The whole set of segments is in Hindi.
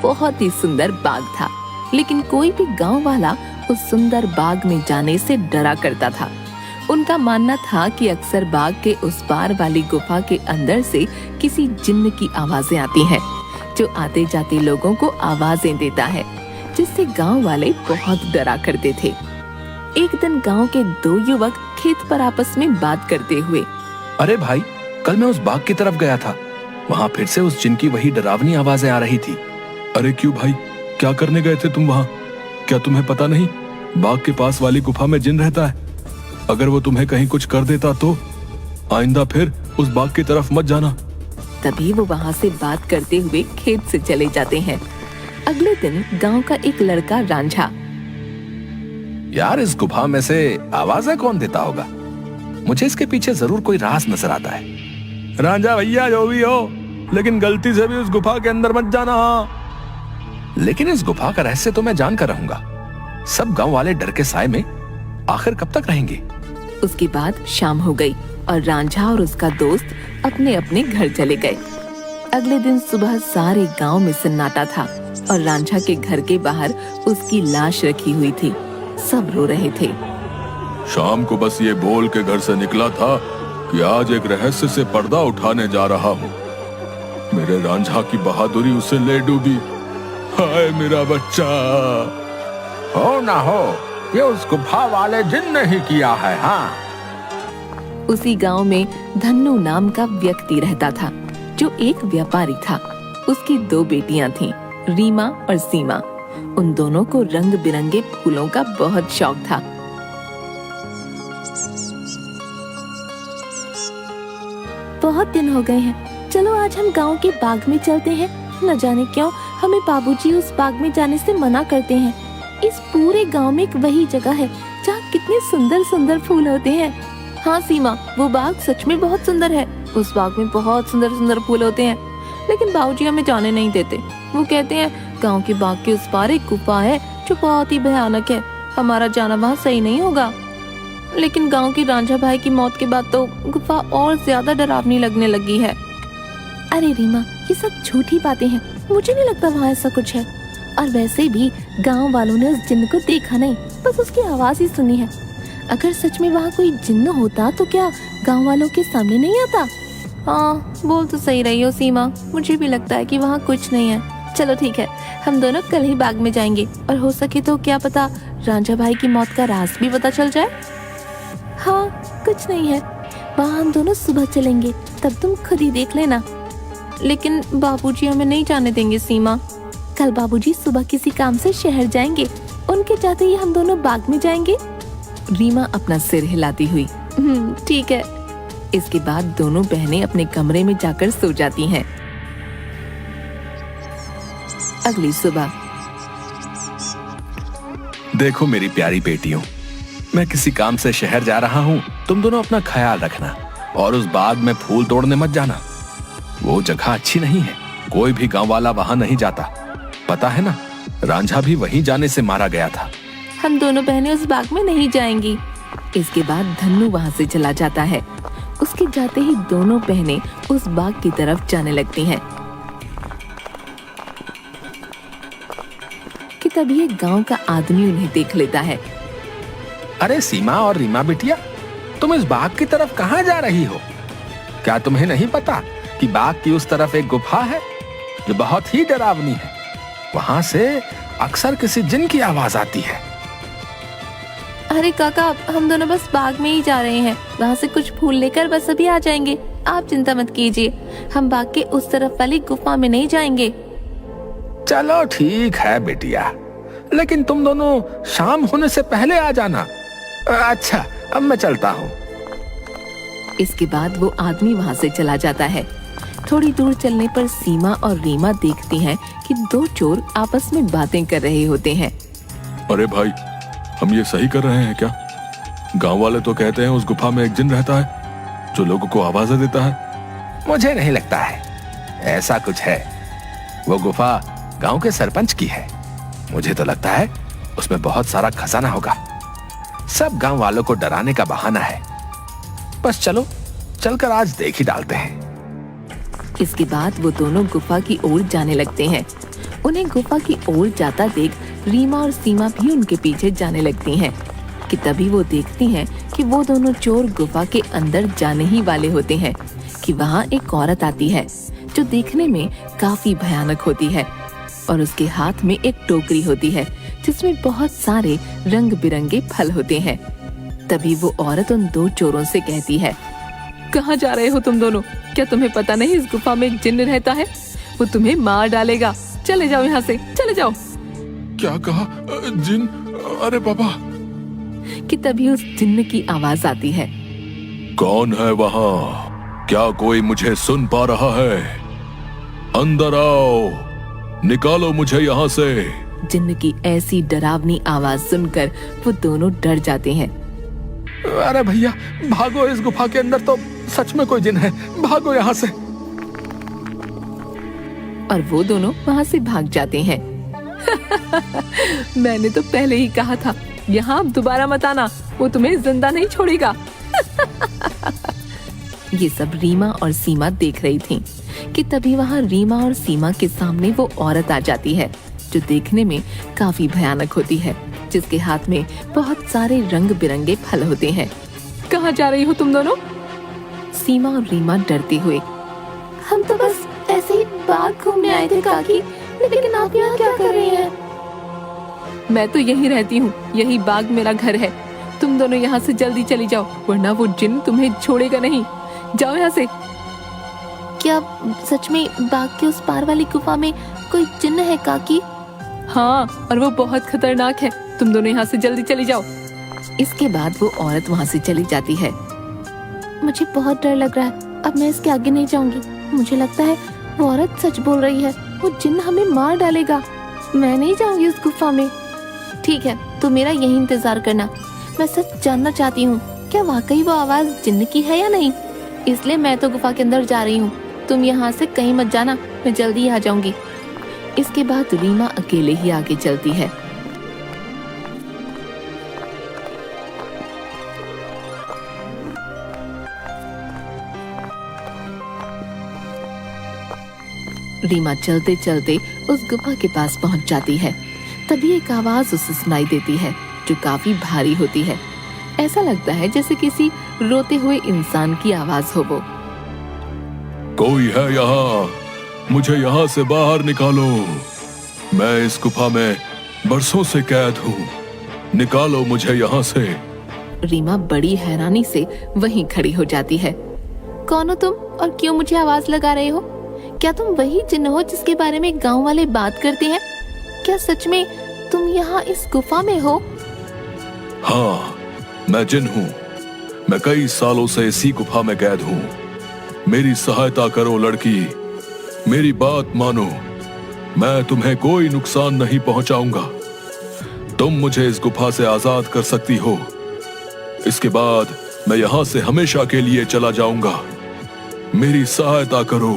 बहुत ही सुंदर बाग था, लेकिन कोई भी गांव वाला उस सुंदर बाग में जाने से डरा करता था। उनका मानना था कि अक्सर बाग के उस पार वाली गुफा के अंदर से किसी जिन्न की आवाजें आती हैं, जो आते जाते लोगों को आवाजें देता है, जिससे गांव वाले बहुत डरा करते थे। एक दिन गांव के दो युवक खेत पर आपस में बात करते हुए, अरे भाई, कल मैं उस बाग की तरफ गया था, वहाँ फिर से उस जिन की वही डरावनी आवाजें आ रही थी। अरे क्यों भाई, क्या करने गए थे तुम वहाँ? क्या तुम्हें पता नहीं बाग के पास वाली गुफा में जिन रहता है? अगर वो तुम्हें कहीं कुछ कर देता तो आइंदा फिर उस बाग की तरफ मत जाना। तभी वो वहाँ से बात करते हुए खेत से चले जाते हैं। अगले दिन गांव का एक लड़का रांझा, यार, इस गुफा में से आवाजें कौन देता होगा? मुझे इसके पीछे जरूर कोई राज नजर आता है। रांझा भैया, जो भी हो, लेकिन गलती से भी उस गुफा के अंदर मत जाना। लेकिन इस गुफा का रहस्य तो मैं जान कर रहूंगा। सब गांव वाले डर के साए में आखिर कब तक रहेंगे? उसके बाद शाम हो गई और रांझा और उसका दोस्त अपने अपने घर चले गए। अगले दिन सुबह सारे गांव में सन्नाटा था और रांझा के घर के बाहर उसकी लाश रखी हुई थी। सब रो रहे थे। शाम को बस ये बोल के घर से निकला था कि आज एक रहस्य से पर्दा उठाने जा रहा हूँ। मेरे रांझा की बहादुरी उसे ले डूबी। हाय मेरा बच्चा। हो ना हो, ये उस गुफा वाले जिन ने ही किया है। हाँ, उसी गांव में धन्नू नाम का व्यक्ति रहता था, जो एक व्यापारी था। उसकी दो बेटियां थीं, रीमा और सीमा। उन दोनों को रंग बिरंगे फूलों का बहुत शौक था। बहुत दिन हो गए हैं, चलो आज हम गांव के बाग में चलते हैं। न जाने क्यों हमें बाबूजी उस बाग में जाने से मना करते हैं। इस पूरे गांव में एक वही जगह है जहाँ कितने सुंदर सुंदर फूल होते हैं। हाँ सीमा, वो बाग सच में बहुत सुंदर है। उस बाग में बहुत सुंदर सुंदर फूल होते हैं, लेकिन बाबूजी हमें जाने नहीं देते। वो कहते हैं गांव के बाग के उस पार एक गुफा है जो बहुत ही भयानक है, हमारा जाना वहाँ सही नहीं होगा। लेकिन गांव की रांझा भाई की मौत के बाद तो गुफा और ज्यादा डरावनी लगने लगी है। अरे रीमा, ये सब झूठी बातें हैं, मुझे नहीं लगता वहाँ ऐसा कुछ है। और वैसे भी गांव वालों ने उस जिन्न को देखा नहीं, बस उसकी आवाज ही सुनी है। अगर सच में वहाँ कोई जिन्न होता तो क्या गांव वालों के सामने नहीं आता? हाँ, बोल तो सही रही हो सीमा, मुझे भी लगता है कि वहाँ कुछ नहीं है। चलो ठीक है, हम दोनों कल ही बाग में जाएंगे और हो सके तो क्या पता रांझा भाई की मौत का राज भी पता चल जाए। हाँ, कुछ नहीं है, वहाँ हम दोनों सुबह चलेंगे, तब तुम खुद ही देख लेना। लेकिन बाबूजी हमें नहीं जाने देंगे सीमा। कल बाबूजी सुबह किसी काम से शहर जाएंगे, उनके जाते ही हम दोनों बाग में जाएंगे। रीमा अपना सिर हिलाती हुई ठीक है। इसके बाद दोनों बहनें अपने कमरे में जाकर सो जाती हैं। अगली सुबह, देखो मेरी प्यारी बेटियों, मैं किसी काम से शहर जा रहा हूँ। तुम दोनों अपना ख्याल रखना और उस बाग में फूल तोड़ने मत जाना। वो जगह अच्छी नहीं है, कोई भी गांव वाला वहां नहीं जाता। पता है ना, रांझा भी वहीं जाने से मारा गया था। हम दोनों बहनें उस बाग में नहीं जाएंगी। इसके बाद धन्नू वहां से चला जाता है। उसके जाते ही दोनों बहनें उस बाग की तरफ जाने लगती हैं कि तभी एक गांव का आदमी उन्हें देख लेता है। अरे सीमा और रीमा बिटिया, तुम इस बाग की तरफ कहाँ जा रही हो? क्या तुम्हें नहीं पता कि बाग की उस तरफ एक गुफा है जो बहुत ही डरावनी है? वहां से अक्सर किसी जिन की आवाज आती है। अरे काका, हम दोनों बस बाग में ही जा रहे हैं, वहाँ से कुछ फूल लेकर बस अभी आ जाएंगे। आप चिंता मत कीजिए, हम बाग के उस तरफ वाली गुफा में नहीं जाएंगे। चलो ठीक है बेटिया, लेकिन तुम दोनों शाम होने से पहले आ जाना। अच्छा, अब मैं चलता हूँ। इसके बाद वो आदमी वहाँ से चला जाता है। थोड़ी दूर चलने पर सीमा और रीमा देखती हैं कि दो चोर आपस में बातें कर रहे होते हैं। अरे भाई, हम ये सही कर रहे हैं क्या? गांव वाले तो कहते हैं उस गुफा में एक जिन रहता है जो लोगों को आवाजें देता है। मुझे नहीं लगता है ऐसा कुछ है। वो गुफा गांव के सरपंच की है। मुझे तो लगता है उसमें बहुत सारा खजाना होगा। सब गांव वालों को डराने का बहाना है। बस चलो, चलकर आज देख ही डालते हैं। इसके बाद वो दोनों गुफा की ओर जाने लगते हैं। उन्हें गुफा की ओर जाता देख रीमा और सीमा भी उनके पीछे जाने लगती हैं कि तभी वो देखती हैं कि वो दोनों चोर गुफा के अंदर जाने ही वाले होते हैं कि वहाँ एक औरत आती है जो देखने में काफी भयानक होती है और उसके हाथ में एक टोकरी होती है जिसमें बहुत सारे रंग बिरंगे फल होते हैं। तभी वो औरत उन दो चोरों से कहती है, कहाँ जा रहे हो तुम दोनों? क्या तुम्हें पता नहीं इस गुफा में एक जिन्न रहता है? वो तुम्हें मार डालेगा। चले जाओ यहाँ से, चले जाओ। क्या कहा? जिन? अरे बाबा। कि तभी उस जिन्न की आवाज आती है, कौन है वहाँ? क्या कोई मुझे सुन पा रहा है? अंदर आओ, निकालो मुझे यहाँ से। जिन्न की ऐसी डरावनी आवाज सुनकर वो दोनों डर जाते हैं। अरे भैया भागो, इस गुफा के अंदर तो सच में कोई जिन है, भागो यहाँ से। और वो दोनों वहाँ से भाग जाते हैं। मैंने तो पहले ही कहा था, यहाँ अब दोबारा मत आना, वो तुम्हें जिंदा नहीं छोड़ेगा। ये सब रीमा और सीमा देख रही थीं कि तभी वहाँ रीमा और सीमा के सामने वो औरत आ जाती है जो देखने में काफी भयानक होती है, जिसके हाथ में बहुत सारे रंग बिरंगे फल होते हैं। कहाँ जा रही हो तुम दोनों? सीमा और रीमा डरते हुए, हम तो बस ऐसे ही बाग घूमने आए थे काकी, लेकिन आप यहाँ क्या कर रही हैं? मैं तो यहीं रहती हूँ, यही बाग मेरा घर है। तुम दोनों यहाँ से जल्दी चली जाओ, वरना वो जिन तुम्हें छोड़ेगा नहीं। जाओ यहाँ से। क्या सच में बाग के उस पार वाली गुफा में कोई जिन्न है काकी? हाँ, और वो बहुत खतरनाक है। तुम दोनों यहाँ से जल्दी चली जाओ। इसके बाद वो औरत वहाँ से चली जाती है। मुझे बहुत डर लग रहा है, अब मैं इसके आगे नहीं जाऊंगी। मुझे लगता है वो औरत सच बोल रही है, वो जिन्न हमें मार डालेगा। मैं नहीं जाऊंगी उस गुफा में। ठीक है, तो मेरा यही इंतजार करना। मैं सच जानना चाहती हूँ, क्या वाकई वो आवाज जिन्न की है या नहीं? इसलिए मैं तो गुफा के अंदर जा रही हूँ। तुम यहाँ से कहीं मत जाना, मैं जल्दी आ जाऊंगी। इसके बाद रीमा अकेले ही आगे चलती है। रीमा चलते चलते उस गुफा के पास पहुंच जाती है। तभी एक आवाज उसे सुनाई देती है जो काफी भारी होती है। ऐसा लगता है जैसे किसी रोते हुए इंसान की आवाज हो वो। कोई है यहाँ? मुझे यहाँ से बाहर निकालो। मैं इस गुफा में बरसों से कैद हूँ, निकालो मुझे यहाँ से। रीमा बड़ी हैरानी से वहीं खड़ी हो जाती है। कौन हो तुम और क्यों मुझे आवाज लगा रहे हो? क्या तुम वही जिन्न हो जिसके बारे में गांव वाले बात करते हैं? क्या सच में तुम यहाँ इस गुफा में हो? हाँ, मैं जिन हूँ। मैं कई सालों से इसी गुफा में कैद हूँ। मेरी सहायता करो लड़की, मेरी बात मानो। मैं तुम्हें कोई नुकसान नहीं पहुंचाऊंगा। तुम मुझे इस गुफा से आजाद कर सकती हो। इसके बाद मैं यहाँ से हमेशा के लिए चला जाऊंगा। मेरी सहायता करो।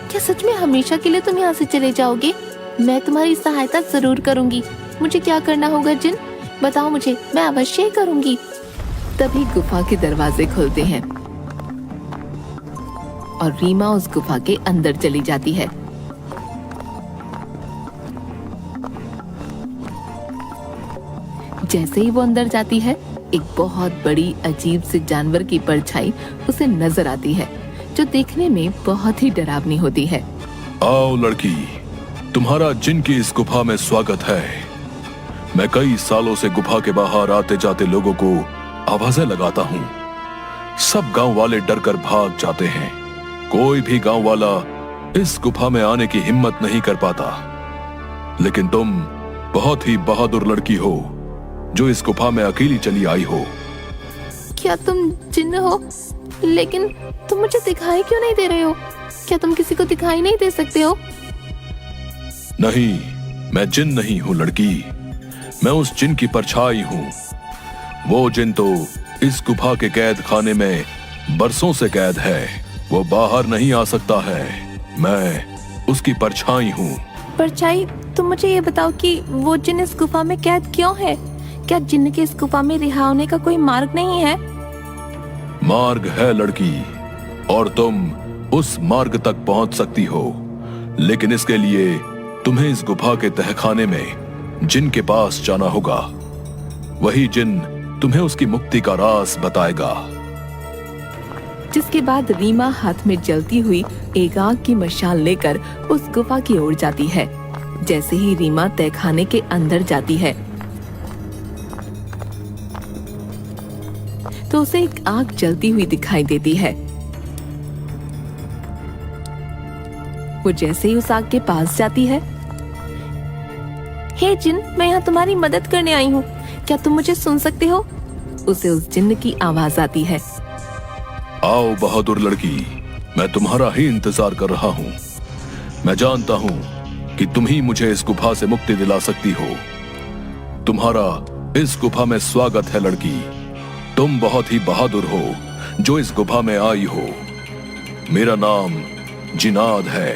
क्या सच में हमेशा के लिए तुम यहाँ से चले जाओगे? मैं तुम्हारी सहायता जरूर करूंगी। मुझे क्या करना होगा जिन? बताओ मुझे, मैं अवश्य ही करूंगी। तभी गुफा के दरवाजे खुलते हैं और रीमा उस गुफा के अंदर चली जाती है। जैसे ही वो अंदर जाती है, एक बहुत बड़ी अजीब से जानवर की परछाई उसे नजर आती है जो देखने में बहुत ही डरावनी होती है। आओ लड़की, तुम्हारा जिन की इस गुफा में स्वागत है। मैं कई सालों से गुफा के बाहर आते जाते लोगों को आवाजें लगाता हूँ। सब गांव वाले डर कर भाग जाते हैं। कोई भी गांव वाला इस गुफा में आने की हिम्मत नहीं कर पाता। लेकिन तुम बहुत ही बहादुर लड़की हो जो इस गुफा में अकेली चली आई हो। क्या तुम जिन्न हो? लेकिन तुम मुझे दिखाई क्यों नहीं दे रहे हो? क्या तुम किसी को दिखाई नहीं दे सकते हो? नहीं, मैं जिन नहीं हूँ लड़की। मैं उस जिन की परछाई हूँ। वो जिन तो इस गुफा के कैद खाने में बरसों से कैद है। वो बाहर नहीं आ सकता है। मैं उसकी परछाई हूँ। परछाई? तुम मुझे ये बताओ कि वो जिन इस गुफा में कैद क्यों है? क्या जिन्न के इस गुफा में रिहा होने का कोई मार्ग नहीं है? मार्ग है लड़की, और तुम उस मार्ग तक पहुंच सकती हो। लेकिन इसके लिए तुम्हें इस गुफा के तहखाने में जिन के पास जाना होगा। वही जिन तुम्हें उसकी मुक्ति का राज बताएगा। जिसके बाद रीमा हाथ में जलती हुई एक आग की मशाल लेकर उस गुफा की ओर जाती है। जैसे ही रीमा तहखाने के अंदर जाती है तो उसे एक आग जलती हुई दिखाई देती है। वो जैसे ही उस आग के पास जाती है, हे जिन, मैं यहाँ तुम्हारी मदद करने आई हूँ, क्या तुम मुझे सुन सकते हो? उसे उस जिन्न की आवाज आती है। आओ बहादुर लड़की, मैं तुम्हारा ही इंतजार कर रहा हूँ। मैं जानता हूँ कि तुम ही मुझे इस गुफा से मुक्ति दिला सकती हो। तुम्हारा इस गुफा में स्वागत है लड़की। तुम बहुत ही बहादुर हो जो इस गुफा में आई हो। मेरा नाम जिनाद है।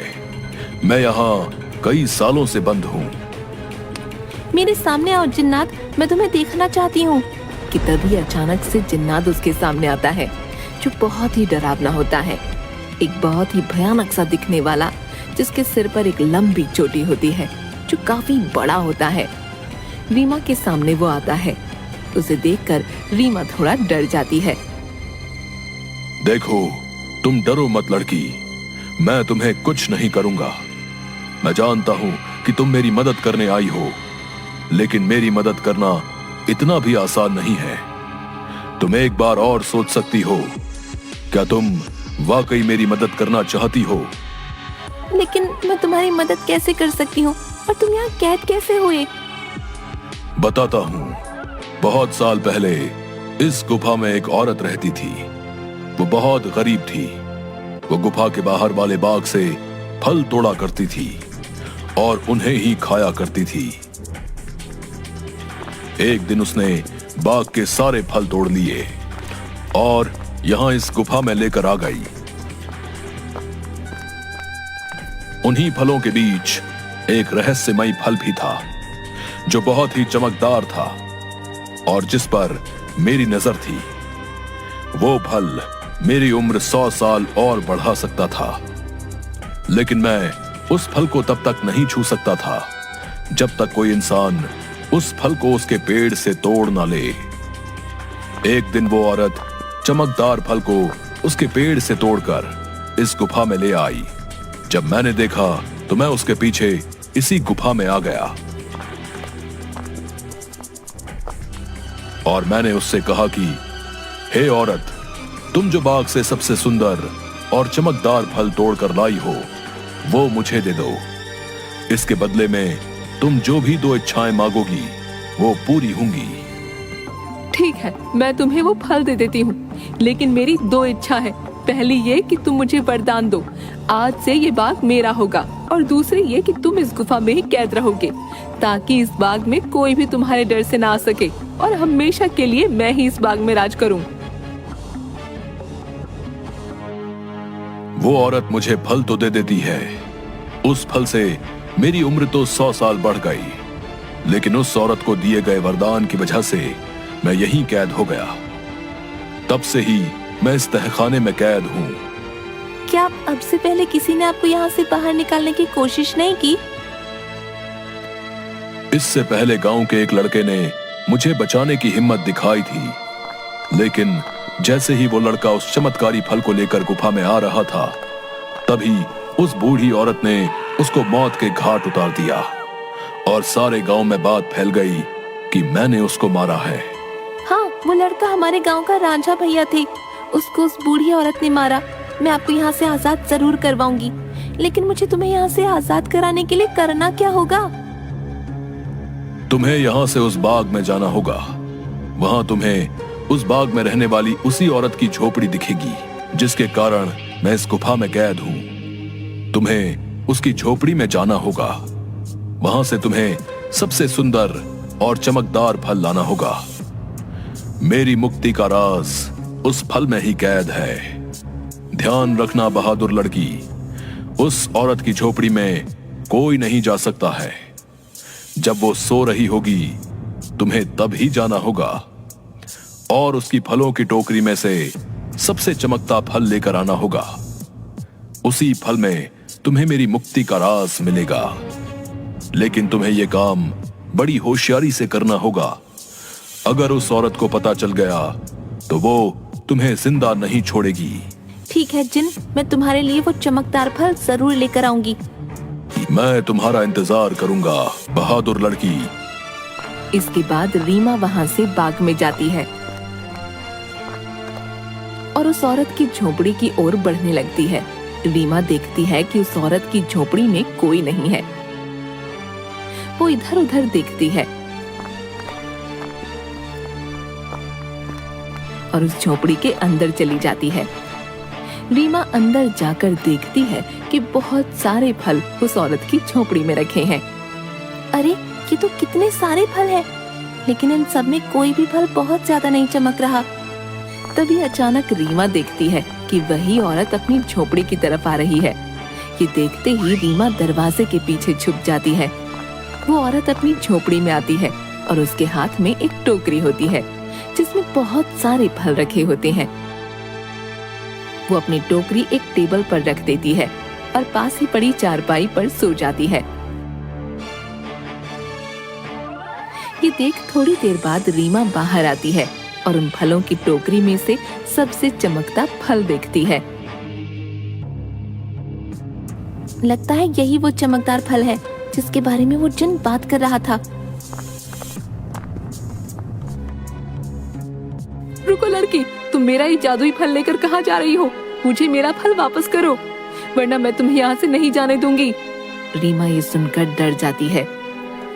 मैं यहाँ कई सालों से बंद हूँ। मेरे सामने आओ जिन्नात, मैं तुम्हें देखना चाहती हूँ। कि तभी अचानक से जिन्नात उसके सामने आता है, जो बहुत ही डरावना होता है। एक बहुत ही भयानक सा दिखने वाला, जिसके सिर पर एक लंबी चोटी होती है जो काफी बड़ा होता है। रीमा के सामने वो आता है। उसे देखकर रीमा थोड़ा डर जाती है। देखो, तुम डरो मत लड़की, मैं तुम्हें कुछ नहीं करूंगा। मैं जानता हूं कि तुम मेरी मदद करने आई हो, लेकिन मेरी मदद करना इतना भी आसान नहीं है। तुम एक बार और सोच सकती हो। क्या तुम वाकई मेरी मदद करना चाहती हो? लेकिन मैं तुम्हारी मदद कैसे कर सकती हूँ, और तुम यहाँ कैद कैसे हुए? बताता हूँ। बहुत साल पहले इस गुफा में एक औरत रहती थी। वो बहुत गरीब थी। वो गुफा के बाहर वाले बाग से फल तोड़ा करती थी और उन्हें ही खाया करती थी। एक दिन उसने बाग के सारे फल तोड़ लिए और यहां इस गुफा में लेकर आ गई। उन्हीं फलों के बीच एक रहस्यमयी फल भी था, जो बहुत ही चमकदार था और जिस पर मेरी नजर थी। वो फल मेरी उम्र 100 साल और बढ़ा सकता था, लेकिन मैं उस फल को तब तक नहीं छू सकता था जब तक कोई इंसान उस फल को उसके पेड़ से तोड़ ना ले। एक दिन वो औरत चमकदार फल को उसके पेड़ से तोड़कर इस गुफा में ले आई। जब मैंने देखा तो मैं उसके पीछे इसी गुफा में आ गया और मैंने उससे कहा कि हे औरत, तुम जो बाग से सबसे सुंदर और चमकदार फल तोड़कर लाई हो, वो मुझे दे दो। इसके बदले में तुम जो भी 2 इच्छाएं मांगोगी वो पूरी होंगी। ठीक है, मैं तुम्हें वो फल दे देती हूँ, लेकिन मेरी 2 इच्छा है। पहली ये कि तुम मुझे वरदान दो, आज से ये बाग मेरा होगा, और दूसरी ये कि तुम इस गुफा में ही कैद रहोगे, ताकि इस बाग में कोई भी तुम्हारे डर से ना आ सके, और हमेशा के लिए मैं ही इस बाग में राज करूं। वो औरत मुझे फल तो दे देती है। उस फल से मेरी उम्र तो 100 साल बढ़ गई, लेकिन उस औरत को दिए गए वरदान की वजह से मैं यहीं कैद हो गया। तब से ही मैं इस तहखाने में कैद हूँ। क्या अब से पहले किसी ने आपको यहाँ से बाहर निकालने की कोशिश नहीं की? इससे पहले गांव के एक लड़के ने मुझे बचाने की हिम्मत दिखाई थी, लेकिन जैसे ही वो लड़का उस चमत्कारी फल को लेकर गुफा में आ रहा था, तभी उस बूढ़ी औरत ने उसको मौत के घाट उतार दिया और सारे गांव में बात फैल गई कि मैंने उसको मारा है। हाँ, वो लड़का हमारे गांव का रांझा भैया थे। उसको उस बूढ़ी औरत ने मारा। मैं आपको यहाँ से आजाद जरूर करवाऊंगी, लेकिन मुझे तुम्हें यहाँ से आजाद कराने के लिए करना क्या होगा? तुम्हें यहाँ से उस बाग में जाना होगा। वहां तुम्हें उस बाग में रहने वाली उसी औरत की झोपड़ी दिखेगी, जिसके कारण मैं इस गुफा में कैद हूँ। तुम्हें उसकी झोपड़ी में जाना होगा। वहां से तुम्हें सबसे सुंदर और चमकदार फल लाना होगा। मेरी मुक्ति का राज उस फल में ही कैद है। ध्यान रखना बहादुर लड़की, उस औरत की झोपड़ी में कोई नहीं जा सकता है। जब वो सो रही होगी तुम्हें तब ही जाना होगा और उसकी फलों की टोकरी में से सबसे चमकता फल लेकर आना होगा। उसी फल में तुम्हें मेरी मुक्ति का राज मिलेगा। लेकिन तुम्हें यह काम बड़ी होशियारी से करना होगा। अगर उस औरत को पता चल गया तो वो तुम्हें जिंदा नहीं छोड़ेगी। ठीक है जिन, मैं तुम्हारे लिए वो चमकदार फल जरूर लेकर आऊंगी। मैं तुम्हारा इंतजार करूंगा, बहादुर लड़की। इसके बाद रीमा वहाँ से बाग में जाती है और उस औरत की झोपड़ी की ओर बढ़ने लगती है। रीमा देखती है कि उस औरत की झोपड़ी में कोई नहीं है। वो इधर उधर देखती है और उस झोपड़ी के अंदर चली जाती है। रीमा अंदर जाकर देखती है कि बहुत सारे फल उस औरत की झोपड़ी में रखे हैं। अरे ये तो कितने सारे फल हैं, लेकिन इन सब में कोई भी फल बहुत ज्यादा नहीं चमक रहा। तभी अचानक रीमा देखती है कि वही औरत अपनी झोपड़ी की तरफ आ रही है। ये देखते ही रीमा दरवाजे के पीछे छुप जाती है। वो औरत अपनी झोपड़ी में आती है और उसके हाथ में एक टोकरी होती है जिसमें बहुत सारे फल रखे होते हैं। वो अपनी टोकरी एक टेबल पर रख देती है और पास ही पड़ी चारपाई पर सो जाती है। ये देख थोड़ी देर बाद रीमा बाहर आती है और उन फलों की टोकरी में से सबसे चमकता फल देखती है। लगता है यही वो चमकदार फल है जिसके बारे में वो जिन बात कर रहा था। रुको लड़की, तुम मेरा ये जादुई फल लेकर कहाँ जा रही हो? मुझे मेरा फल वापस करो, वरना मैं तुम्हें यहाँ से नहीं जाने दूंगी। रीमा ये सुनकर डर जाती है।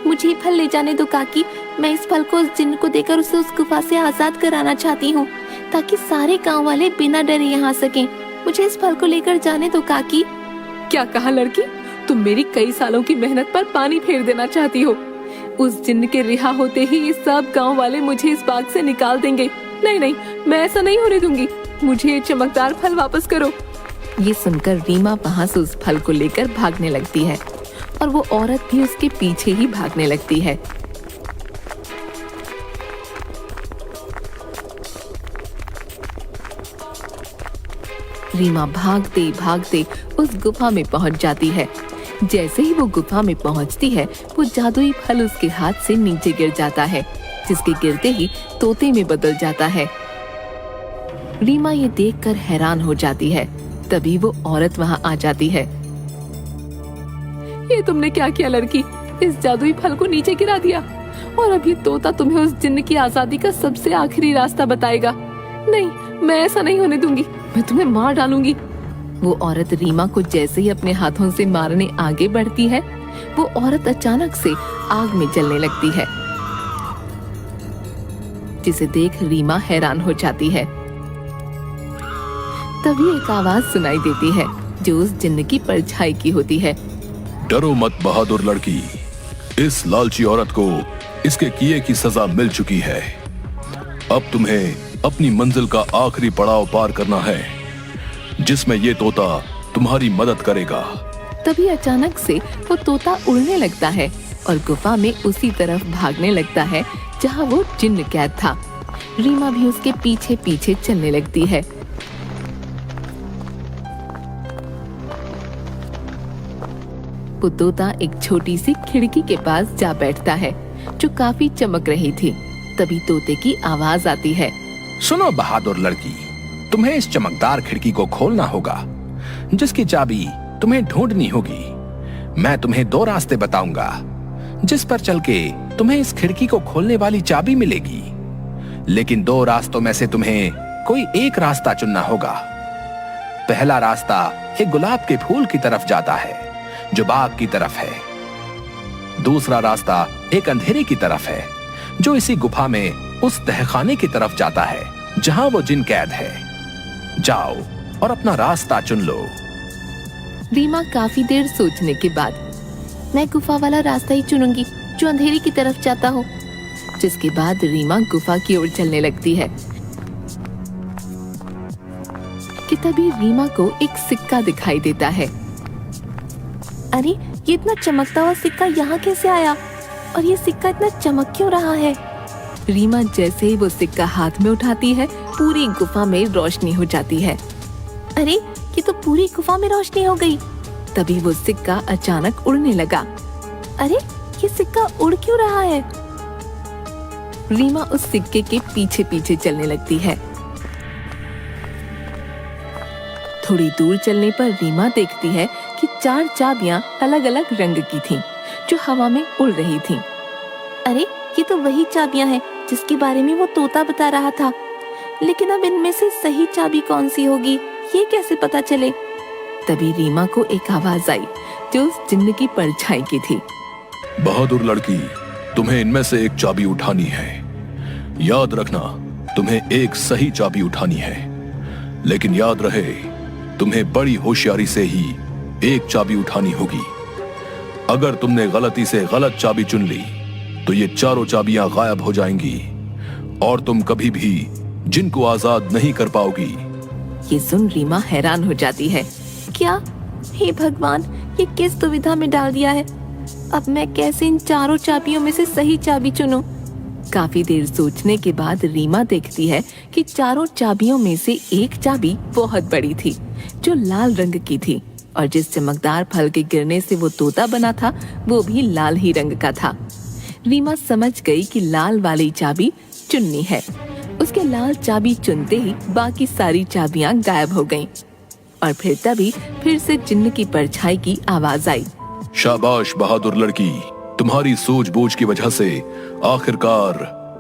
मुझे ये फल ले जाने दो काकी, मैं इस फल को उस जिन्न को देकर उसे उस गुफा से आजाद कराना चाहती हूँ, ताकि सारे गांव वाले बिना डरे यहाँ सकें। मुझे इस फल को लेकर जाने दो काकी। क्या कहा लड़की? तुम मेरी कई सालों की मेहनत पर पानी फेर देना चाहती हो? उस जिन्न के रिहा होते ही ये सब गांव वाले मुझे इस बाग से निकाल देंगे। नहीं नहीं, मैं ऐसा नहीं होने दूंगी। मुझे ये चमकदार फल वापस करो। ये सुनकर रीमा वहाँ से उस फल को लेकर भागने लगती है और वो औरत भी उसके पीछे ही भागने लगती है। रीमा भागते भागते उस गुफा में पहुंच जाती है। जैसे ही वो गुफा में पहुंचती है, वो जादुई फल उसके हाथ से नीचे गिर जाता है, जिसके गिरते ही तोते में बदल जाता है। रीमा ये देखकर हैरान हो जाती है। तभी वो औरत वहाँ आ जाती है। ये तुमने क्या किया लड़की? इस जादुई फल को नीचे गिरा दिया और अब ये तोता तुम्हें उस जिन्न की आजादी का सबसे आखिरी रास्ता बताएगा। नहीं, मैं ऐसा नहीं होने दूंगी, मैं तुम्हें मार डालूंगी। वो औरत रीमा को जैसे ही अपने हाथों से मारने आगे बढ़ती है, वो औरत अचानक से आग में जलने लगती है, जिसे देख रीमा हैरान हो जाती है। तभी एक आवाज सुनाई देती है जो उस जिन्न की परछाई की होती है। डरो मत बहादुर लड़की, इस लालची औरत को इसके किए की सजा मिल चुकी है। अब तुम्हें अपनी मंजिल का आखिरी पड़ाव पार करना है, जिसमें ये तोता तुम्हारी मदद करेगा। तभी अचानक से वो तोता उड़ने लगता है और गुफा में उसी तरफ भागने लगता है जहाँ वो जिन्न कैद था। रीमा भी उसके पीछे पीछे चलने लगती है। वो तोता एक छोटी सी खिड़की के पास जा बैठता है जो काफी चमक रही थी। तभी तोते की आवाज आती है। सुनो बहादुर लड़की, तुम्हें इस चमकदार खिड़की को खोलना होगा, जिसकी चाबी तुम्हें ढूंढनी होगी। मैं तुम्हें 2 रास्ते बताऊंगा, जिस पर चल के तुम्हें इस खिड़की को खोलने वाली चाबी मिलेगी। लेकिन 2 रास्तों में से तुम्हें कोई एक रास्ता चुनना होगा। पहला रास्ता एक गुलाब के फूल की तरफ जाता है, जो बाग की तरफ है। दूसरा रास्ता एक अंधेरे की तरफ है, जो इसी गुफा में उस तहखाने की तरफ जाता है जहां वो जिन कैद है। जाओ और अपना रास्ता चुन लो। रीमा काफी देर सोचने के बाद, मैं गुफा वाला रास्ता ही चुनूंगी जो अंधेरे की तरफ जाता हो। जिसके बाद रीमा गुफा की ओर चलने लगती है कि तभी रीमा को एक सिक्का दिखाई देता है। अरे ये इतना चमकता हुआ सिक्का यहाँ कैसे आया? और ये सिक्का इतना चमक क्यों रहा है? रीमा जैसे ही वो सिक्का हाथ में उठाती है, पूरी गुफा में रोशनी हो जाती है। अरे ये तो पूरी गुफा में रोशनी हो गई। तभी वो सिक्का अचानक उड़ने लगा। अरे ये सिक्का उड़ क्यों रहा है? रीमा उस सिक्के के पीछे पीछे चलने लगती है। थोड़ी दूर चलने पर रीमा देखती है कि 4 चाबियां अलग अलग रंग की थीं, जो हवा में उड़ रही थीं। अरे ये तो वही चाबियां हैं जिसके बारे में वो तोता बता रहा था। लेकिन अब इनमें से सही चाबी कौन सी होगी, ये कैसे पता चले? तभी रीमा को एक आवाज आई जो उस जिन्न की परछाई की थी। बहादुर लड़की, तुम्हें इनमें से एक चाबी उठानी है। याद रखना, तुम्हें एक सही चाबी उठानी है, लेकिन याद रहे तुम्हें बड़ी होशियारी से ही एक चाबी उठानी होगी। अगर तुमने गलती से गलत चाबी चुन ली तो ये चारों चाबियां गायब हो जाएंगी और तुम कभी भी जिनको आजाद नहीं कर पाओगी। ये सुन रीमा हैरान हो जाती है। क्या? हे भगवान, ये किस दुविधा में डाल दिया है। अब मैं कैसे इन चारों चाबियों में से सही चाबी चुनूं? काफी देर सोचने के बाद रीमा देखती है कि चारों चाबियों में से एक चाबी बहुत बड़ी थी, जो लाल रंग की थी, और जिस चमकदार फल के गिरने से वो तोता बना था वो भी लाल ही रंग का था। रीमा समझ गई कि लाल वाली चाबी चुननी है। उसके लाल चाबी चुनते ही बाकी सारी चाबियां गायब हो गईं। और फिर से जिन्न की परछाई की आवाज आई। शाबाश बहादुर लड़की, तुम्हारी सूझबूझ की वजह से आखिरकार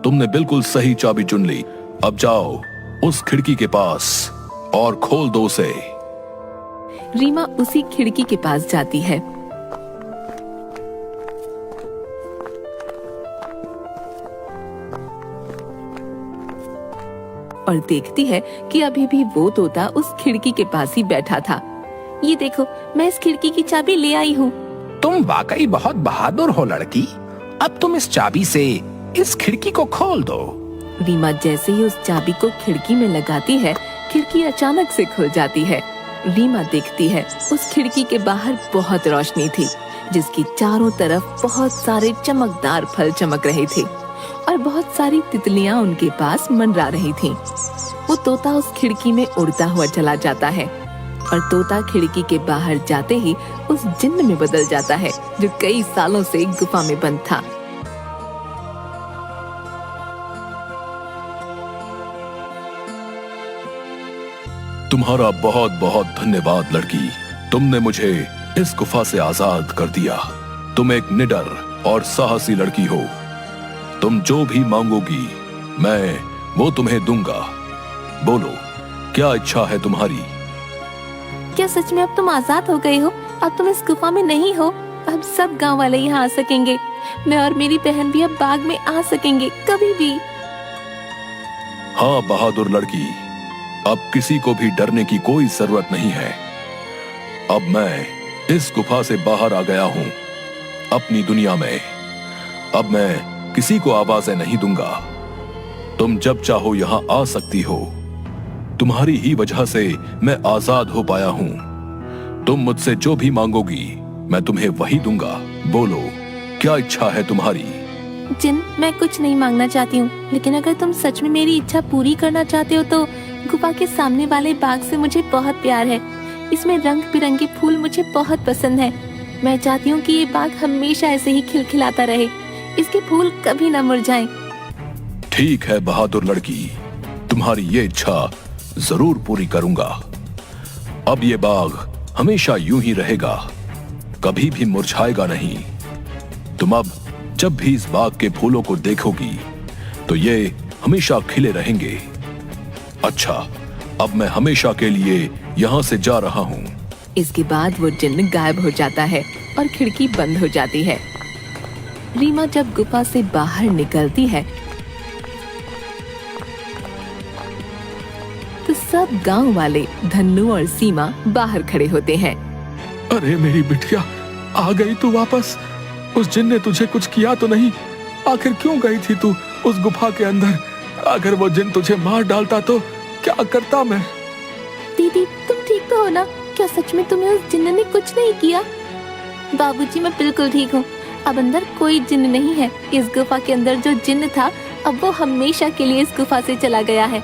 तुमने बिल्कुल सही चाबी चुन ली। अब जाओ उस खिड़की के पास और खोल दो उसे। रीमा उसी खिड़की के पास जाती है। और देखती है कि अभी भी वो तोता उस खिड़की के पास ही बैठा था। ये देखो, मैं इस खिड़की की चाबी ले आई हूँ। तुम वाकई बहुत बहादुर हो लड़की। अब तुम इस चाबी से इस खिड़की को खोल दो। रीमा जैसे ही उस चाबी को खिड़की में लगाती है, खिड़की अचानक से खुल जाती है। रीमा देखती है उस खिड़की के बाहर बहुत रोशनी थी, जिसकी चारों तरफ बहुत सारे चमकदार फल चमक रहे थे और बहुत सारी तितलियां उनके पास मंडरा रही थीं। वो तोता उस खिड़की में उड़ता हुआ चला जाता है और तोता खिड़की के बाहर जाते ही उस जिन्न में बदल जाता है, जो कई सालों से गुफा में बंद था। तुम्हारा बहुत बहुत धन्यवाद लड़की, तुमने मुझे इस गुफा से आजाद कर दिया। तुम एक निडर और साहसी लड़की हो। तुम जो भी मांगोगी मैं वो तुम्हें दूंगा। बोलो, क्या इच्छा है तुम्हारी? क्या सच में अब तुम आजाद हो गए हो? अब तुम इस गुफा में नहीं हो। अब सब गांव वाले यहाँ आ सकेंगे। मैं और मेरी बहन भी अब बाग में आ सकेंगे कभी भी। हाँ बहादुर लड़की, अब किसी को भी डरने की कोई जरूरत नहीं है। अब मैं इस गुफा से बाहर आ गया हूँ अपनी दुनिया में। अब मैं किसी को आवाजें नहीं दूंगा। तुम जब चाहो यहाँ आ सकती हो। तुम्हारी ही वजह से मैं आजाद हो पाया हूँ। तुम मुझसे जो भी मांगोगी मैं तुम्हें वही दूंगा। बोलो, क्या इच्छा है तुम्हारी? जिन, मैं कुछ नहीं मांगना चाहती हूँ, लेकिन अगर तुम सच में मेरी इच्छा पूरी करना चाहते हो तो गुफा के सामने वाले बाग से मुझे बहुत प्यार है। इसमें रंग बिरंगे फूल मुझे बहुत पसंद है। मैं चाहती हूँ कि ये बाग हमेशा ऐसे ही खिलखिलाता रहे, इसके फूल कभी न मुरझाएं। ठीक है बहादुर लड़की, तुम्हारी ये इच्छा जरूर पूरी करूंगा। अब ये बाग हमेशा यूं ही रहेगा, कभी भी मुरझाएगा नहीं। तुम अब जब भी इस बाग के फूलों को देखोगी तो ये हमेशा खिले रहेंगे। अच्छा, अब मैं हमेशा के लिए यहाँ से जा रहा हूँ। इसके बाद वो जिन्न गायब हो जाता है और खिड़की बंद हो जाती है। रीमा जब गुफा से बाहर निकलती है तो सब गांव वाले धन्नू और सीमा बाहर खड़े होते हैं। अरे मेरी बिटिया, आ गई तू वापस। उस जिन ने तुझे कुछ किया तो नहीं? आखिर क्यों गई थी तू उस गुफा के अंदर? अगर वो जिन तुझे मार डालता तो क्या करता मैं? दीदी, तुम ठीक तो हो ना? क्या सच में तुम्हें उस जिन्न ने कुछ नहीं किया? बाबूजी, मैं बिल्कुल ठीक हूँ। अब अंदर कोई जिन्न नहीं है। इस गुफा के अंदर जो जिन्न था अब वो हमेशा के लिए इस गुफा से चला गया है।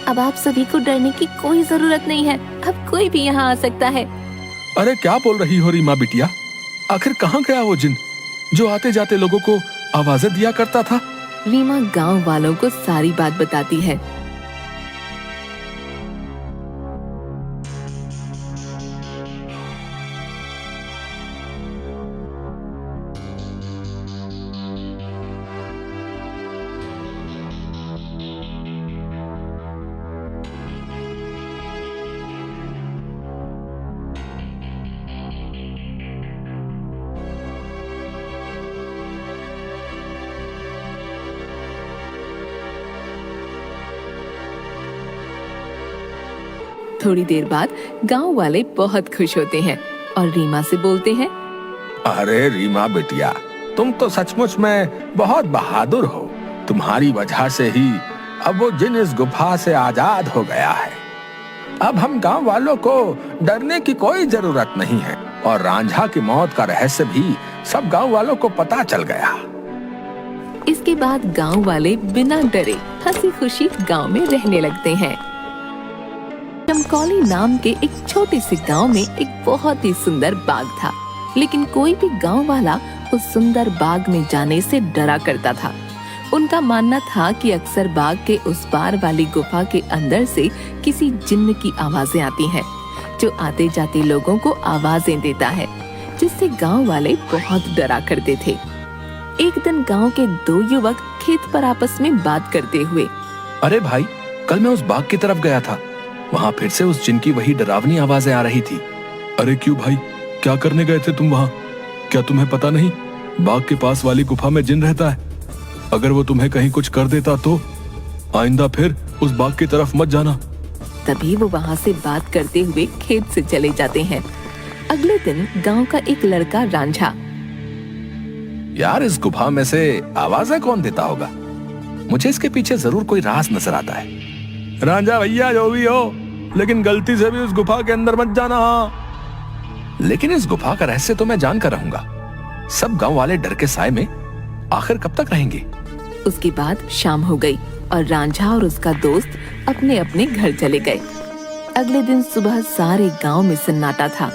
अब आप सभी को डरने की कोई जरूरत नहीं है। अब कोई भी यहाँ आ सकता है। अरे क्या बोल रही हो रीमा बिटिया? आखिर कहाँ गया वो जिन जो आते जाते लोगों को आवाजें दिया करता था? रीमा गांव वालों को सारी बात बताती है। थोड़ी देर बाद गांव वाले बहुत खुश होते हैं और रीमा से बोलते हैं, अरे रीमा बिटिया, तुम तो सचमुच में बहुत बहादुर हो। तुम्हारी वजह से ही अब वो जिन इस गुफा से आजाद हो गया है। अब हम गांव वालों को डरने की कोई जरूरत नहीं है और रांझा की मौत का रहस्य भी सब गांव वालों को पता चल गया। इसके बाद गांव वाले बिना डरे हंसी खुशी गांव में रहने लगते हैं। चमकौली नाम के एक छोटे से गांव में एक बहुत ही सुंदर बाग था, लेकिन कोई भी गांव वाला उस सुंदर बाग में जाने से डरा करता था। उनका मानना था कि अक्सर बाग के उस पार वाली गुफा के अंदर से किसी जिन्न की आवाजें आती हैं, जो आते जाते लोगों को आवाजें देता है, जिससे गांव वाले बहुत डरा करते थे। एक दिन गांव के दो युवक खेत पर आपस में बात करते हुए, अरे भाई, कल मैं उस बाग की तरफ गया था, वहाँ फिर से उस जिन की वही डरावनी आवाजें आ रही थी। अरे क्यों भाई, क्या करने गए थे तुम वहाँ? क्या तुम्हें पता नहीं बाग के पास वाली गुफा में जिन रहता है? अगर वो तुम्हें कहीं कुछ कर देता तो आइंदा फिर उस बाग की तरफ मत जाना। तभी वो वहाँ से बात करते हुए खेत से चले जाते हैं। अगले दिन गांव का एक लड़का रांझा, यार, इस गुफा में से आवाजें कौन देता होगा? मुझे इसके पीछे जरूर कोई राज नजर आता है। रांझा भैया, जो भी हो, लेकिन गलती से भी उस गुफा के अंदर मत जाना। लेकिन इस गुफा का रहस्य तो मैं जान कर रहूंगा। सब गांव वाले डर के साए में आखिर कब तक रहेंगे? उसके बाद शाम हो गई और रांझा और उसका दोस्त अपने अपने घर चले गए। अगले दिन सुबह सारे गांव में सन्नाटा था।